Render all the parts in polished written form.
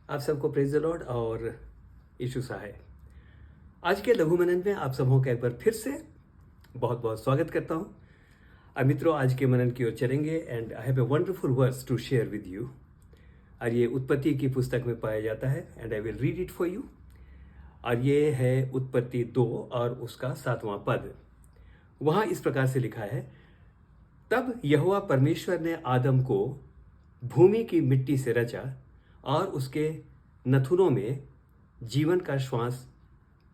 आप सबको praise the Lord और यीशु सहाय। आज के लघु मनन में आप सबों का एक बार फिर से बहुत बहुत स्वागत करता हूं। अब मित्रों, आज के मनन की ओर चलेंगे and I have a wonderful words to share with you. और ये उत्पत्ति की पुस्तक में पाया जाता है and I will read it for you. और ये है उत्पत्ति 2 और उसका 7वां पद। वहां इस प्रकार से लिखा है, तब यहोवा परमेश्वर ने आदम को भूमि की मिट्टी से रचा और उसके नथुनों में जीवन का श्वास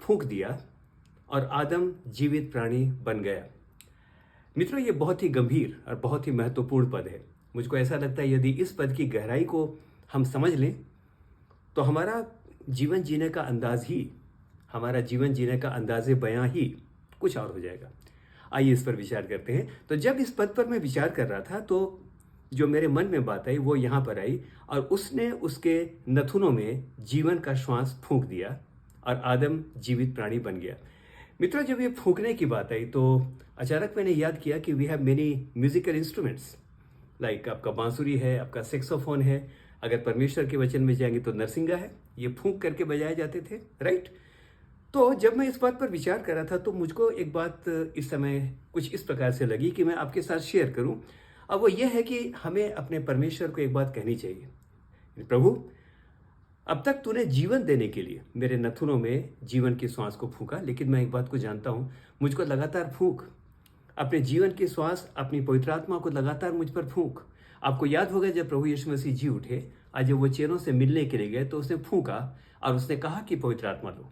फूंक दिया और आदम जीवित प्राणी बन गया। मित्रों, ये बहुत ही गंभीर और बहुत ही महत्वपूर्ण पद है। मुझको ऐसा लगता है यदि इस पद की गहराई को हम समझ लें तो हमारा जीवन जीने का अंदाज़े बयां ही कुछ और हो जाएगा। आइए इस पर विचार करते हैं। तो जब इस पद पर मैं विचार कर रहा था तो जो मेरे मन में बात आई वो यहाँ पर आई, और उसने उसके नथुनों में जीवन का श्वास फूंक दिया और आदम जीवित प्राणी बन गया। मित्रों, जब ये फूंकने की बात आई तो अचानक मैंने याद किया कि we have many musical instruments, like आपका बांसुरी है, आपका सेक्सोफोन है, अगर परमेश्वर के वचन में जाएंगे तो नरसिंगा है। ये फूंक करके बजाए जाते थे, राइट। तो जब मैं इस बात पर विचार कर रहा था तो मुझको एक बात इस समय कुछ इस प्रकार से लगी कि मैं आपके साथ शेयर करूं। अब वो ये है कि हमें अपने परमेश्वर को एक बात कहनी चाहिए, प्रभु, अब तक तूने जीवन देने के लिए मेरे नथुनों में जीवन की श्वास को फूंका, लेकिन मैं एक बात को जानता हूं, मुझको लगातार फूंक अपने जीवन की श्वास, अपनी पवित्र आत्मा को लगातार मुझ पर फूंक। आपको याद होगा जब प्रभु यीशु मसीह जी उठे, आज जब वो चेलों से मिलने के लिए गए तो उसने फूंका और उसने कहा कि पवित्र आत्मा लो।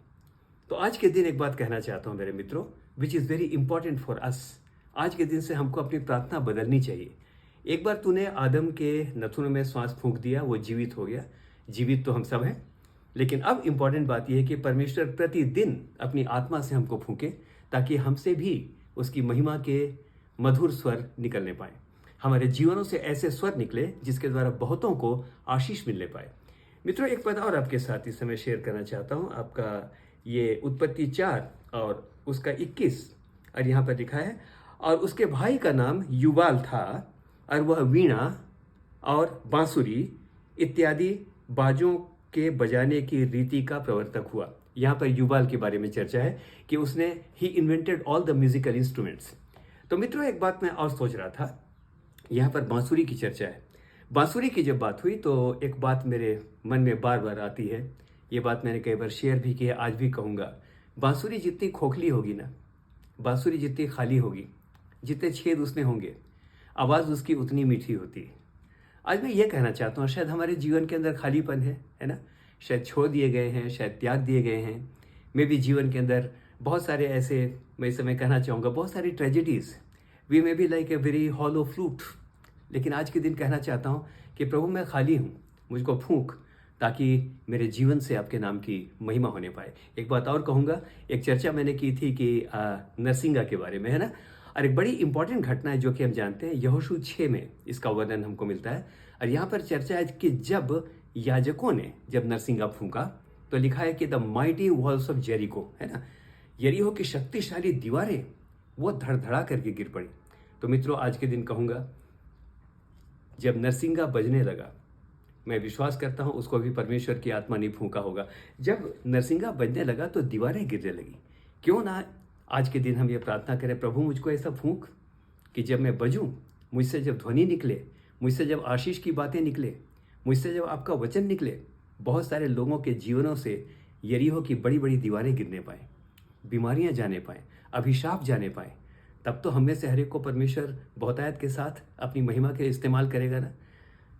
तो आज के दिन एक बात कहना चाहता हूं मेरे मित्रों, which is very important for us. आज के दिन से हमको अपनी प्रार्थना बदलनी चाहिए। एक बार तूने आदम के नथुनों में श्वास फूंक दिया, वो जीवित हो गया। जीवित तो हम सब हैं, लेकिन अब इंपॉर्टेंट बात यह है कि परमेश्वर प्रतिदिन अपनी आत्मा से हमको फूंके ताकि हमसे भी उसकी महिमा के मधुर स्वर निकलने पाए। हमारे जीवनों से ऐसे स्वर निकले जिसके द्वारा बहुतों को आशीष मिलने पाए। मित्रों, एक पद और आपके साथ इस समय शेयर करना चाहता हूँ। आपका ये उत्पत्ति 4 और उसका 21, और यहाँ पर लिखा है, और उसके भाई का नाम युबाल था और वह वीणा और बांसुरी इत्यादि बाजों के बजाने की रीति का प्रवर्तक हुआ। यहाँ पर युबाल के बारे में चर्चा है कि उसने ही invented all the musical instruments. तो मित्रों, एक बात मैं और सोच रहा था, यहाँ पर बांसुरी की चर्चा है। बांसुरी की जब बात हुई तो एक बात मेरे मन में बार बार आती है। ये बात मैंने कई बार शेयर भी की है, आज भी कहूँगा। बांसुरी जितनी खोखली होगी ना, बांसुरी जितनी खाली होगी, जितने छेद उसमें होंगे, आवाज़ उसकी उतनी मीठी होती है। आज मैं ये कहना चाहता हूँ, शायद हमारे जीवन के अंदर खालीपन है ना, शायद छोड़ दिए गए हैं, शायद त्याग दिए गए हैं। मे भी जीवन के अंदर बहुत सारे ऐसे, मैं इस समय कहना चाहूँगा, बहुत सारी tragedies. We may be like a very hollow flute. लेकिन आज के दिन कहना चाहता हूँ कि प्रभु, मैं खाली हूँ, मुझको फूंक, ताकि मेरे जीवन से आपके नाम की महिमा होने पाए। एक बात और कहूँगा, एक चर्चा मैंने की थी कि नरसिंगा के बारे में, है ना। और एक बड़ी इंपॉर्टेंट घटना है जो कि हम जानते हैं, यहोशू 6 में इसका वर्णन हमको मिलता है। और यहाँ पर चर्चा है कि जब याजकों ने जब नरसिंगा फूंका तो लिखा है कि the mighty walls of Jericho, है ना, यरीहो की शक्तिशाली दीवारें वो धड़धड़ा करके गिर पड़ी। तो मित्रों, आज के दिन कहूँगा, जब नरसिंगा बजने लगा, मैं विश्वास करता हूँ उसको भी परमेश्वर की आत्मा ने फूंका होगा। जब नरसिंगा बजने लगा तो दीवारें गिरने लगी। क्यों ना आज के दिन हम ये प्रार्थना करें, प्रभु मुझको ऐसा फूंक कि जब मैं बजूं, मुझसे जब ध्वनि निकले, मुझसे जब आशीष की बातें निकले, मुझसे जब आपका वचन निकले, बहुत सारे लोगों के जीवनों से यरीहो की बड़ी बड़ी दीवारें गिरने पाए, बीमारियां जाने पाए, अभिशाप जाने पाए। तब तो हम में से हर एक को परमेश्वर बहुतायत के साथ अपनी महिमा के इस्तेमाल करेगा ना।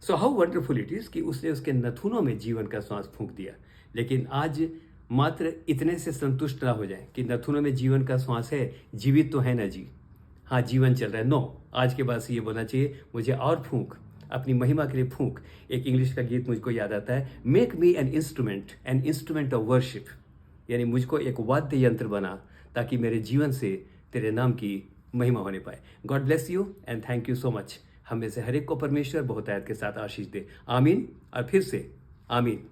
So how wonderful it is कि उसने उसके नथुनों में जीवन का श्वास फूंक दिया। लेकिन आज मात्र इतने से संतुष्ट ना हो जाए कि नथुनों में जीवन का श्वास है, जीवित तो है ना जी, हाँ जीवन चल रहा है। नो, आज के बाद से ये बोलना चाहिए, मुझे और फूंक, अपनी महिमा के लिए फूंक। एक इंग्लिश का गीत मुझको याद आता है, make me an instrument of worship, यानी मुझको एक वाद्य यंत्र बना ताकि मेरे जीवन से तेरे नाम की महिमा होने पाए। God bless you and thank you so much. हम में से हर एक को परमेश्वर बहुतायत के साथ आशीष दे। आमीन और फिर से आमीन।